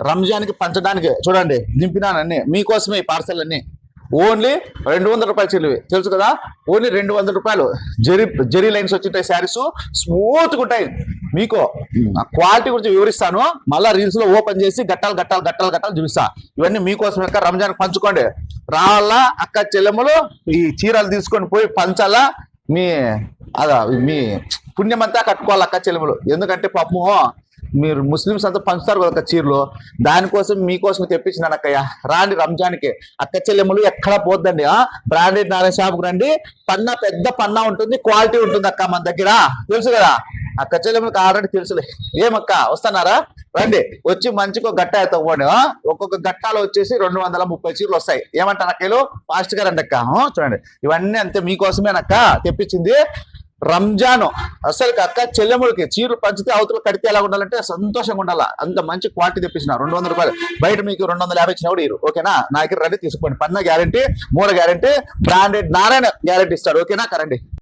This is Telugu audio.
రంజాన్కి పంచడానికి చూడండి దింపినాను అన్ని మీకోసమే ఈ పార్సల్ అన్ని ఓన్లీ 200 రూపాయలు చెల్లివి తెలుసు కదా. ఓన్లీ 200 రూపాయలు. జెరీ లైన్స్ వచ్చింటాయి, శారీస్ స్మూత్గా ఉంటాయి. మీకు క్వాలిటీ గురించి వివరిస్తాను, మళ్ళీ రీల్స్ లో ఓపెన్ చేసి గట్టాలు గట్టాలు గట్టాలు గట్టాలు చూపిస్తా. ఇవన్నీ మీకోసం అక్క, రంజాన్ పంచుకోండి. రావాలా అక్క చెల్లెమ్మలు, ఈ చీరలు తీసుకొని పోయి పంచాలా, మీ పుణ్యమంతా కట్టుకోవాలి అక్క చెల్లెమ్మలు. ఎందుకంటే పాపము మీరు ముస్లిమ్స్ అంతా పంచుతారు కదా చీరలు, దానికోసం మీకోసం తెప్పించినాను అక్కయ్య. రాండి రంజాన్కి అక్క చెల్లెమ్మలు, ఎక్కడ పోద్దండి. బ్రాండెడ్ నారాయణ షాప్కి రండి. పన్నా పెద్ద పన్నా ఉంటుంది, క్వాలిటీ ఉంటుంది అక్క మన దగ్గర, తెలుసు కదా. అక్క చెల్లెమ్మలకు ఆల్రెడీ తెలుసులే. ఏమక్క వస్తున్నారా? రండి, వచ్చి మంచిగా గట్ట అయితే పోండి. ఒక్కొక్క గట్టాలో వచ్చేసి 230 చీరలు వస్తాయి. ఏమంటారు అక్కలు? ఫాస్ట్ గా రండి అక్క. చూడండి ఇవన్నీ అంతే మీకోసమేనక్క తెప్పించింది. రంజాన్ అసలు అక్క చెల్లెముడికి చీరలు పంచితే అవతల కడితే ఎలా ఉండాలంటే సంతోషంగా ఉండాలా, అంత మంచి క్వాలిటీ తెప్పించిన. 200 రూపాయలు బయట మీకు 250 ఇచ్చిన కూడా ఇరు. ఓకేనా? నా దగ్గర రండి తీసుకోండి. పన్న గ్యారంటీ, మూల గ్యారంటీ, బ్రాండెడ్ నారాయణ గ్యారంటీ ఇస్తాడు. ఓకేనా? కరండి.